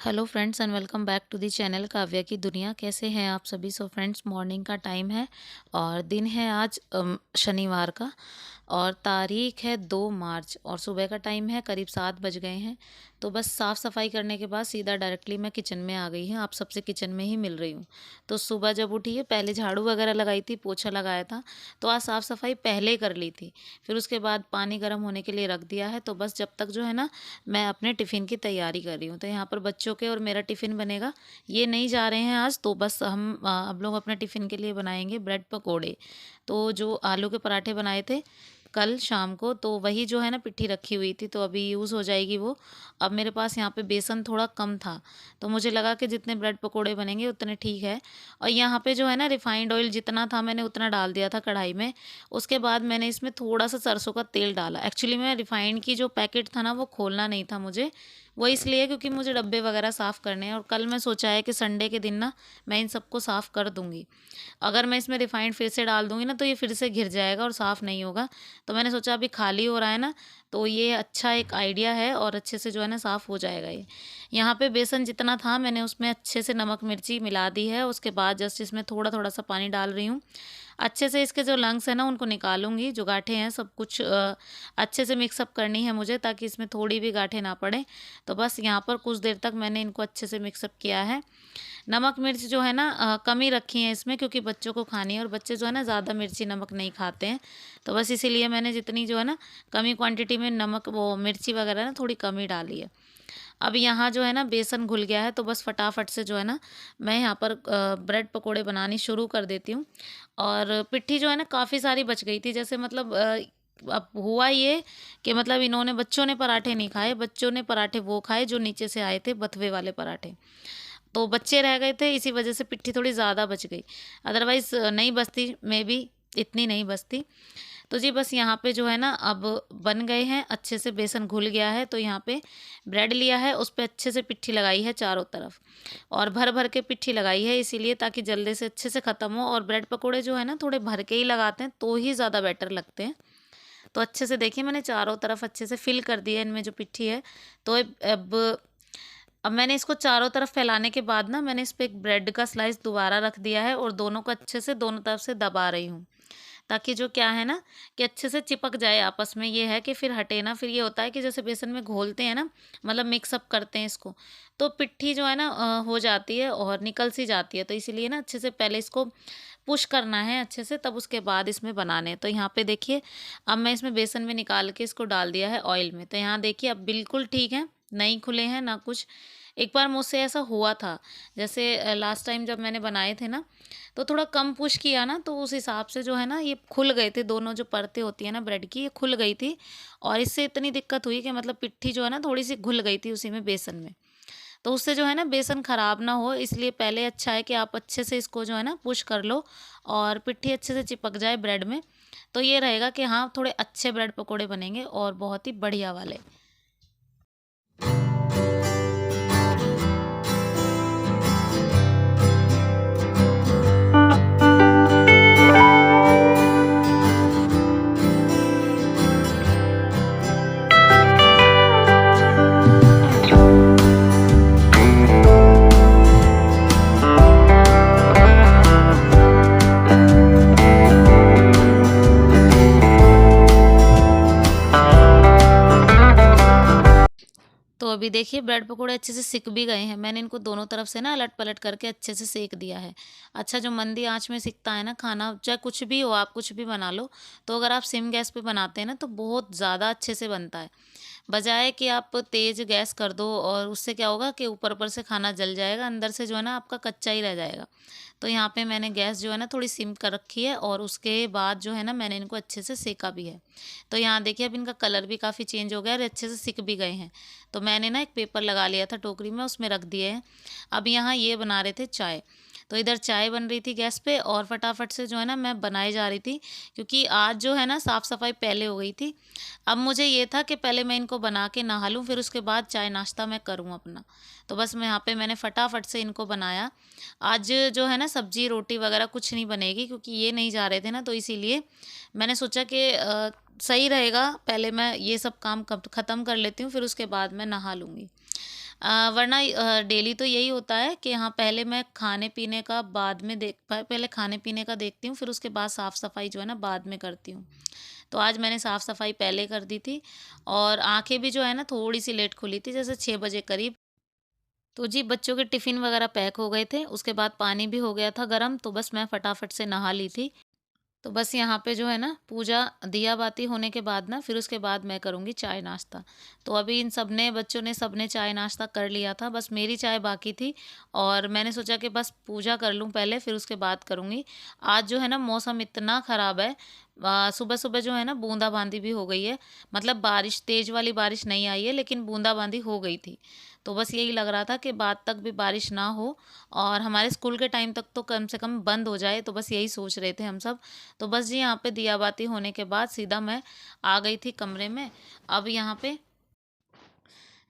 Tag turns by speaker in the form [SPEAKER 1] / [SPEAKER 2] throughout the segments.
[SPEAKER 1] Hello friends and welcome back to the channel Kavya की दुनिया। कैसे हैं आप सभी? सो फ्रेंड्स, मॉर्निंग का टाइम है और दिन है आज शनिवार का और तारीख है 2 मार्च और सुबह का टाइम है, करीब 7 बज गए हैं। तो बस साफ़ सफाई करने के बाद सीधा डायरेक्टली मैं किचन में आ गई हूँ। आप सबसे किचन में ही मिल रही हूँ। तो सुबह जब उठी है, पहले झाड़ू वगैरह लगाई थी, पोछा लगाया था, तो आज साफ़ सफाई पहले कर ली थी। फिर उसके बाद पानी गर्म होने के लिए रख दिया है। तो बस जब तक जो है ना, मैं अपने टिफ़िन की तैयारी कर रही हूँ। तो यहाँ पर बच्चों के और मेरा टिफ़िन बनेगा। ये नहीं जा रहे हैं आज, तो बस हम अब लोग अपने टिफ़िन के लिए बनाएंगे ब्रेड पकोड़े। तो जो आलू के पराठे बनाए थे कल शाम को, तो वही जो है ना पिट्ठी रखी हुई थी, तो अभी यूज़ हो जाएगी वो। अब मेरे पास यहाँ पे बेसन थोड़ा कम था, तो मुझे लगा कि जितने ब्रेड पकोड़े बनेंगे उतने ठीक है। और यहाँ पे जो है ना रिफ़ाइंड ऑयल जितना था मैंने उतना डाल दिया था कढ़ाई में। उसके बाद मैंने इसमें थोड़ा सा सरसों का तेल डाला। एक्चुअली मैं रिफ़ाइंड की जो पैकेट था ना वो खोलना नहीं था मुझे, वो इसलिए क्योंकि मुझे डब्बे वगैरह साफ़ करने हैं और कल मैं सोचा है कि संडे के दिन ना मैं इन सबको साफ़ कर दूँगी। अगर मैं इसमें रिफ़ाइंड फिर से डाल दूँगी ना तो ये फिर से घिर जाएगा और साफ़ नहीं होगा। तो मैंने सोचा अभी खाली हो रहा है ना, तो ये अच्छा एक आइडिया है और अच्छे से जो है ना साफ़ हो जाएगा ये। यहाँ पे बेसन जितना था मैंने उसमें अच्छे से नमक मिर्ची मिला दी है। उसके बाद जस्ट इसमें थोड़ा-थोड़ा सा पानी डाल रही हूँ। अच्छे से इसके जो लंग्स हैं ना उनको निकालूँगी, जो गाँठें हैं सब कुछ अच्छे से मिक्सअप करनी है मुझे, ताकि इसमें थोड़ी भी गाँठें ना पड़ें। तो बस यहाँ पर कुछ देर तक मैंने इनको अच्छे से मिक्सअप किया है। नमक मिर्च जो है ना कम ही रखी है इसमें, क्योंकि बच्चों को खानी है और बच्चे जो है ना ज़्यादा मिर्ची नमक नहीं खाते हैं। तो बस इसीलिए मैंने जितनी जो है ना कमी क्वांटिटी में नमक वो मिर्ची वगैरह ना थोड़ी कम ही डाली है। अब यहाँ जो है ना बेसन घुल गया है, तो बस फटाफट से जो है ना मैं यहाँ पर ब्रेड पकोड़े बनानी शुरू कर देती हूँ। और पिट्ठी जो है ना काफ़ी सारी बच गई थी, जैसे मतलब अब हुआ ये कि मतलब इन्होंने बच्चों ने पराठे नहीं खाए, बच्चों ने पराठे वो खाए जो नीचे से आए थे, बथुए वाले पराठे। तो बच्चे रह गए थे, इसी वजह से पिट्ठी थोड़ी ज़्यादा बच गई। अदरवाइज़ नहीं बचती, मे बी इतनी नहीं बचती। तो जी बस यहाँ पे जो है ना अब बन गए हैं, अच्छे से बेसन घुल गया है। तो यहाँ पे ब्रेड लिया है, उस पे अच्छे से पिट्ठी लगाई है चारों तरफ और भर-भर के पिट्ठी लगाई है, इसीलिए ताकि जल्दी से अच्छे से ख़त्म हो। और ब्रेड पकोड़े जो है ना थोड़े भर के ही लगाते हैं तो ही ज़्यादा बेटर लगते हैं। तो अच्छे से देखिए मैंने चारों तरफ अच्छे से फिल कर दिया है इनमें जो पिट्ठी है। तो अब मैंने इसको चारों तरफ फैलाने के बाद ना मैंने इस पे एक ब्रेड का स्लाइस दोबारा रख दिया है और दोनों को अच्छे से दोनों तरफ से दबा रही हूँ, ताकि जो क्या है ना कि अच्छे से चिपक जाए आपस में। ये है कि फिर हटे ना। फिर ये होता है कि जैसे बेसन में घोलते हैं ना, मतलब मिक्सअप करते हैं इसको, तो पिट्ठी जो है ना हो जाती है और निकल सी जाती है। तो इसीलिए ना अच्छे से पहले इसको पुश करना है अच्छे से, तब उसके बाद इसमें बनाने हैं। तो यहाँ पे देखिए अब मैं इसमें बेसन में निकाल के इसको डाल दिया है ऑयल में। तो यहाँ देखिए अब बिल्कुल ठीक है, नहीं खुले हैं ना कुछ। एक बार मुझसे ऐसा हुआ था, जैसे लास्ट टाइम जब मैंने बनाए थे ना, तो थोड़ा कम पुश किया ना, तो उस हिसाब से जो है ना ये खुल गए थे। दोनों जो परतें होती है ना ब्रेड की, ये खुल गई थी और इससे इतनी दिक्कत हुई कि मतलब पिट्ठी जो है ना थोड़ी सी घुल गई थी उसी में बेसन में। तो उससे जो है ना बेसन खराब ना हो, इसलिए पहले अच्छा है कि आप अच्छे से इसको जो है ना पुश कर लो और पिट्ठी अच्छे से चिपक जाए ब्रेड में। तो ये रहेगा कि हाँ थोड़े अच्छे ब्रेड पकोड़े बनेंगे और बहुत ही बढ़िया वाले। तो अभी देखिए ब्रेड पकोड़े अच्छे से सिक भी गए हैं। मैंने इनको दोनों तरफ से ना अलट-पलट करके अच्छे से सेक दिया है। अच्छा, जो मंदी आँच में सिकता है ना खाना, चाहे कुछ भी हो, आप कुछ भी बना लो, तो अगर आप सिम गैस पे बनाते हैं ना तो बहुत ज़्यादा अच्छे से बनता है। बजाय कि आप तेज़ गैस कर दो और उससे क्या होगा कि ऊपर-ऊपर से खाना जल जाएगा, अंदर से जो है ना आपका कच्चा ही रह जाएगा। तो यहाँ पे मैंने गैस जो है ना थोड़ी सिम कर रखी है और उसके बाद जो है ना मैंने इनको अच्छे से सेका भी है। तो यहाँ देखिए अब इनका कलर भी काफ़ी चेंज हो गया और अच्छे से सिक भी गए हैं। तो मैंने ना एक पेपर लगा लिया था टोकरी में, उसमें रख दिए हैं। अब यहाँ ये बना रहे थे चाय। तो इधर चाय बन रही थी गैस पे और फटाफट से जो है ना मैं बनाए जा रही थी, क्योंकि आज जो है ना साफ़ सफाई पहले हो गई थी। अब मुझे ये था कि पहले मैं इनको बना के नहा लूँ, फिर उसके बाद चाय नाश्ता मैं करूँ अपना। तो बस मैं यहाँ पे मैंने फटाफट से इनको बनाया। आज जो है ना सब्जी रोटी वगैरह कुछ नहीं बनेगी, क्योंकि ये नहीं जा रहे थे ना, तो इसीलिए मैंने सोचा कि सही रहेगा पहले मैं ये सब काम ख़त्म कर लेती हूँ, फिर उसके बाद मैं नहा लूँगी। वरना डेली तो यही होता है कि हाँ, पहले मैं खाने-पीने का बाद में पहले खाने-पीने का देखती हूँ, फिर उसके बाद साफ-सफाई जो है ना बाद में करती हूँ। तो आज मैंने साफ-सफाई पहले कर दी थी और आँखें भी जो है ना थोड़ी-सी लेट खुली थी, जैसे 6 बजे करीब। तो जी बच्चों के टिफ़िन वगैरह पैक हो गए थे, उसके बाद पानी भी हो गया था गरम, तो बस मैं फटाफट से नहा ली थी। तो बस यहाँ पे जो है ना पूजा दिया बाती होने के बाद ना फिर उसके बाद मैं करूँगी चाय नाश्ता। तो अभी इन सबने बच्चों ने सबने चाय नाश्ता कर लिया था, बस मेरी चाय बाकी थी और मैंने सोचा कि बस पूजा कर लूँ पहले फिर उसके बाद करूँगी। आज जो है ना मौसम इतना ख़राब है, सुबह-सुबह जो है ना बूंदा-बांदी भी हो गई है। मतलब बारिश तेज़ वाली बारिश नहीं आई है लेकिन बूंदा-बांदी हो गई थी। तो बस यही लग रहा था कि बाद तक भी बारिश ना हो और हमारे स्कूल के टाइम तक तो कम से कम बंद हो जाए, तो बस यही सोच रहे थे हम सब। तो बस जी यहाँ पे दिया बाती होने के बाद सीधा मैं आ गई थी कमरे में। अब यहाँ पे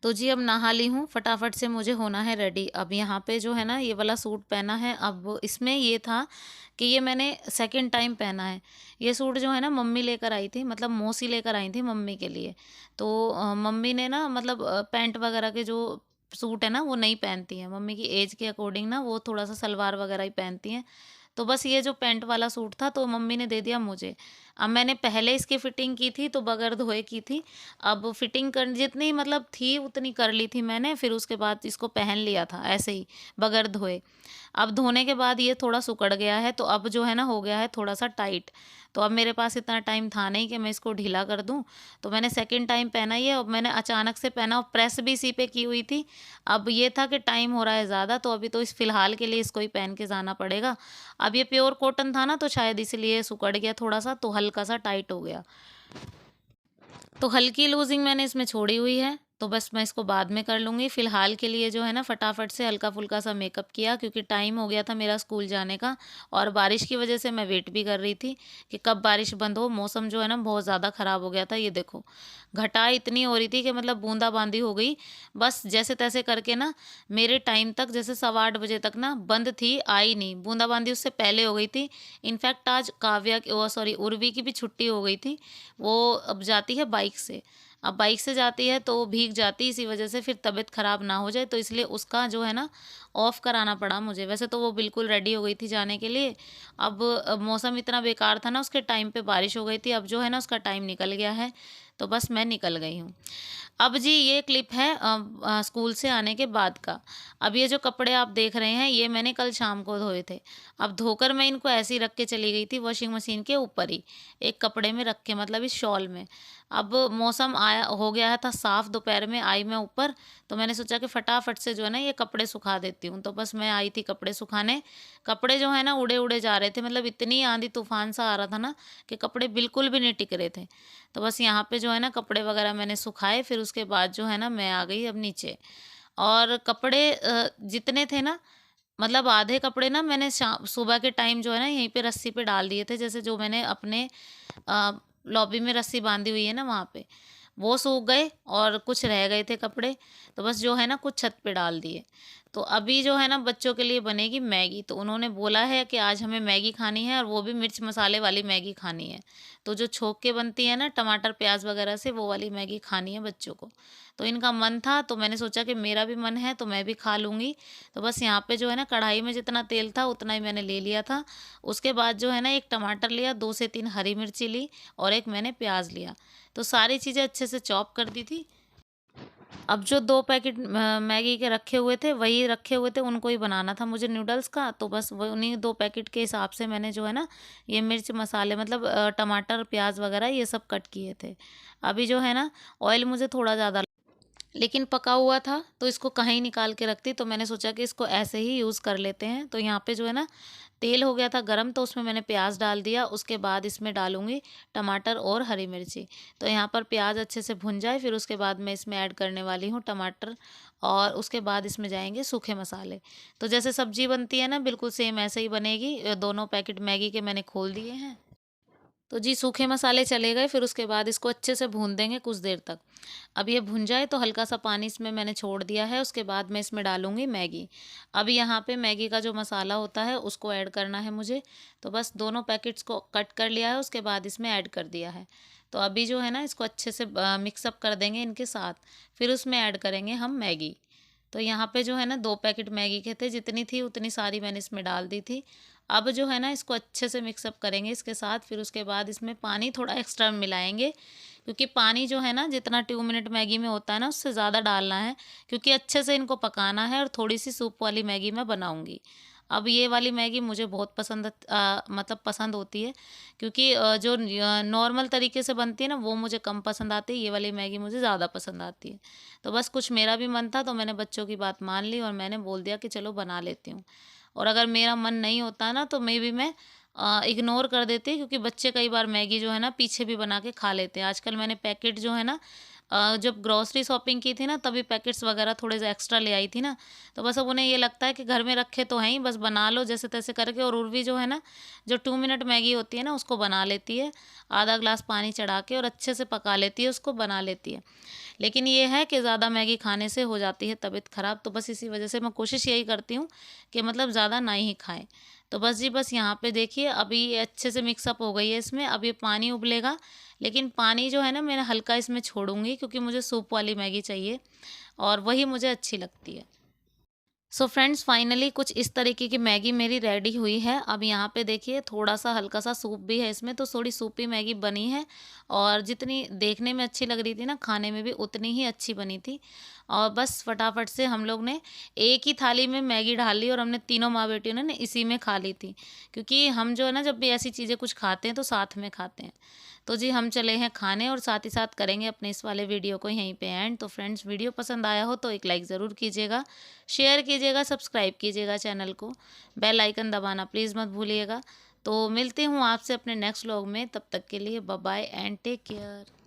[SPEAKER 1] तो जी अब नहा ली हूँ, फटाफट से मुझे होना है रेडी। अब यहाँ पे जो है ना ये वाला सूट पहना है, अब इसमें ये था कि ये मैंने सेकंड टाइम पहना है। ये सूट जो है ना मम्मी लेकर आई थी, मतलब मौसी लेकर आई थी मम्मी के लिए। तो मम्मी ने ना मतलब पैंट वगैरह के जो सूट है ना वो नहीं पहनती हैं। मम्मी की ऐज के अकॉर्डिंग ना वो थोड़ा-सा सलवार वगैरह ही पहनती हैं। तो बस ये जो पैंट वाला सूट था तो मम्मी ने दे दिया मुझे। अब मैंने पहले इसकी फिटिंग की थी तो बगैर धोए की थी। अब फिटिंग कर जितनी मतलब थी उतनी कर ली थी मैंने, फिर उसके बाद इसको पहन लिया था ऐसे ही बगैर धोए। अब धोने के बाद ये थोड़ा सिकुड़ गया है तो अब जो है ना हो गया है थोड़ा-सा टाइट। तो अब मेरे पास इतना टाइम था नहीं कि मैं इसको ढीला कर दूँ। तो मैंने सेकंड टाइम पहना ये, अब मैंने अचानक से पहना और प्रेस भी इसी पे की हुई थी। अब ये था कि टाइम हो रहा है ज़्यादा तो अभी तो इस फ़िलहाल के लिए इसको ही पहन के जाना पड़ेगा। अब ये प्योर कॉटन था ना तो शायद इसलिए सिकुड़ गया थोड़ा-सा, तो हल्का-सा टाइट हो गया। तो हल्की लूज़िंग मैंने इसमें छोड़ी हुई है, तो बस मैं इसको बाद में कर लूँगी। फ़िलहाल के लिए जो है ना फटाफट से हल्का-फुल्का सा मेकअप किया क्योंकि टाइम हो गया था मेरा स्कूल जाने का और बारिश की वज़ह से मैं वेट भी कर रही थी कि कब बारिश बंद हो। मौसम जो है ना बहुत ज़्यादा ख़राब हो गया था। ये देखो, घटा इतनी हो रही थी कि मतलब बूँदा-बांदी हो गई। बस जैसे-तैसे करके ना मेरे टाइम तक जैसे सवा 8 बजे तक ना बंद थी, आई नहीं। बूँदा-बांदी उससे पहले हो गई थी। इनफैक्ट आज काव्या की सॉरी उर्वी की भी छुट्टी हो गई थी। वो अब जाती है बाइक से। अब बाइक से जाती है तो वो भीग जाती है, इसी वजह से फिर तबीयत ख़राब ना हो जाए तो इसलिए उसका जो है ना ऑफ कराना पड़ा मुझे। वैसे तो वो बिल्कुल रेडी हो गई थी जाने के लिए। अब मौसम इतना बेकार था ना उसके टाइम पे बारिश हो गई थी। अब जो है ना उसका टाइम निकल गया है, तो बस मैं निकल गई हूँ। अब जी ये क्लिप है स्कूल से आने के बाद का। अब ये जो कपड़े आप देख रहे हैं ये मैंने कल शाम को धोए थे। अब धोकर मैं इनको ऐसे ही रख के चली गई थी वॉशिंग मशीन के ऊपर ही, एक कपड़े में रख के मतलब इस शॉल में। अब मौसम आया हो गया था साफ, दोपहर में आई मैं ऊपर, तो मैंने सोचा कि फटाफट से जो है ना ये कपड़े सुखा देती हूँ। तो बस मैं आई थी कपड़े सुखाने। कपड़े जो है ना उड़े-उड़े जा रहे थे, मतलब इतनी आंधी तूफान सा आ रहा था ना कि कपड़े बिल्कुल भी नहीं टिक रहे थे। तो बस यहाँ पे जो है ना कपड़े वगैरह मैंने सुखाए, फिर उसके बाद जो है ना मैं आ गई अब नीचे। और कपड़े जितने थे ना, मतलब आधे कपड़े ना मैंने सुबह के टाइम जो है ना यहीं पे रस्सी पे डाल दिए थे, जैसे जो मैंने अपने अ, लॉबी में रस्सी बांधी हुई है ना वहाँ पे, वो सूख गए और कुछ रह गए थे कपड़े, तो बस जो है ना कुछ छत पे डाल दिए। तो अभी जो है ना बच्चों के लिए बनेगी मैगी, तो उन्होंने बोला है कि आज हमें मैगी खानी है और वो भी मिर्च मसाले वाली मैगी खानी है। तो जो छोंक के बनती है ना टमाटर प्याज वगैरह से, वो वाली मैगी खानी है बच्चों को। तो इनका मन था तो मैंने सोचा कि मेरा भी मन है तो मैं भी खा लूँगी। तो बस यहाँ पे जो है ना कढ़ाई में जितना तेल था उतना ही मैंने ले लिया था। उसके बाद जो है ना 1 टमाटर लिया, 2 से 3 हरी मिर्ची ली और 1 मैंने प्याज़ लिया। तो सारी चीज़ें अच्छे से चॉप कर दी थी। अब जो 2 पैकेट मैगी के रखे हुए थे, वही रखे हुए थे, उनको ही बनाना था मुझे नूडल्स का, तो बस वो उन्हीं 2 पैकेट के हिसाब से मैंने जो है ना, ये मिर्च मसाले मतलब टमाटर, प्याज़ वगैरह ये सब कट किए थे। अभी जो है ना, ऑयल मुझे थोड़ा ज़्यादा लेकिन पका हुआ था तो इसको कहीं निकाल के रखती, तो मैंने सोचा कि इसको ऐसे ही यूज़ कर लेते हैं। तो यहाँ पे जो है ना तेल हो गया था गरम, तो उसमें मैंने प्याज डाल दिया, उसके बाद इसमें डालूंगी टमाटर और हरी मिर्ची। तो यहाँ पर प्याज अच्छे से भुन जाए फिर उसके बाद मैं इसमें ऐड करने वाली हूँ टमाटर और उसके बाद इसमें जाएंगे सूखे मसाले। तो जैसे सब्जी बनती है ना बिल्कुल सेम ऐसे ही बनेगी। दोनों पैकेट मैगी के मैंने खोल दिए हैं। तो जी सूखे मसाले चले गए, फिर उसके बाद इसको अच्छे से भून देंगे कुछ देर तक। अब ये भुन जाए तो हल्का सा पानी इसमें मैंने छोड़ दिया है, उसके बाद मैं इसमें डालूँगी मैगी। अब यहाँ पे मैगी का जो मसाला होता है उसको ऐड करना है मुझे, तो बस दोनों पैकेट्स को कट कर लिया है, उसके बाद इसमें ऐड कर दिया है। तो अभी जो है ना इसको अच्छे से मिक्स अप कर देंगे इनके साथ, फिर उसमें ऐड करेंगे हम मैगी। तो यहाँ पे जो है ना 2 पैकेट मैगी के थे, जितनी थी उतनी सारी मैंने इसमें डाल दी थी। अब जो है ना इसको अच्छे से मिक्सअप करेंगे इसके साथ, फिर उसके बाद इसमें पानी थोड़ा एक्स्ट्रा मिलाएंगे, क्योंकि पानी जो है ना जितना 2 मिनट मैगी में होता है ना उससे ज़्यादा डालना है, क्योंकि अच्छे से इनको पकाना है और थोड़ी सी सूप वाली मैगी मैं बनाऊँगी। अब ये वाली मैगी मुझे बहुत पसंद मतलब पसंद होती है, क्योंकि जो नॉर्मल तरीके से बनती है ना वो मुझे कम पसंद आती है, ये वाली मैगी मुझे ज़्यादा पसंद आती है। तो बस कुछ मेरा भी मन था तो मैंने बच्चों की बात मान ली और मैंने बोल दिया कि चलो बना लेती हूँ। और अगर मेरा मन नहीं होता ना तो मे बी मैं इग्नोर कर देती, क्योंकि बच्चे कई बार मैगी जो है ना पीछे भी बना के खा लेते हैं। आजकल मैंने पैकेट जो है ना जब ग्रोसरी शॉपिंग की थी ना तभी पैकेट्स वगैरह थोड़े से एक्स्ट्रा ले आई थी ना, तो बस अब उन्हें ये लगता है कि घर में रखे तो हैं ही, बस बना लो जैसे तैसे करके। और उर्वी जो है ना जो 2 मिनट मैगी होती है ना उसको बना लेती है, आधा ग्लास पानी चढ़ा के और अच्छे से पका लेती है, उसको बना लेती है। लेकिन ये है कि ज़्यादा मैगी खाने से हो जाती है तबीयत ख़राब, तो बस इसी वजह से मैं कोशिश यही करती हूँ कि मतलब ज़्यादा ना ही खाएँ। तो बस जी बस यहाँ पे देखिए अभी ये अच्छे से मिक्सअप हो गई है इसमें, अब ये पानी उबलेगा, लेकिन पानी जो है ना मैं हल्का इसमें छोड़ूंगी, क्योंकि मुझे सूप वाली मैगी चाहिए और वही मुझे अच्छी लगती है। सो फ्रेंड्स फाइनली कुछ इस तरीके की मैगी मेरी रेडी हुई है। अब यहाँ पे देखिए थोड़ा सा हल्का सा सूप भी है इसमें, तो थोड़ी सूपी मैगी बनी है और जितनी देखने में अच्छी लग रही थी ना खाने में भी उतनी ही अच्छी बनी थी। और बस फटाफट से हम लोग ने एक ही थाली में मैगी डाल ली और हमने तीनों माँ बेटियों ने इसी में खा ली थी, क्योंकि हम जो है ना जब भी ऐसी चीज़ें कुछ खाते हैं तो साथ में खाते हैं। तो जी हम चले हैं खाने और साथ ही साथ करेंगे अपने इस वाले वीडियो को यहीं पे एंड। तो फ्रेंड्स वीडियो पसंद आया हो तो एक लाइक ज़रूर कीजिएगा, शेयर कीजिएगा, सब्सक्राइब कीजिएगा चैनल को, बेल आइकन दबाना प्लीज़ मत भूलिएगा। तो मिलती हूँ आपसे अपने नेक्स्ट व्लॉग में, तब तक के लिए bye bye and take care.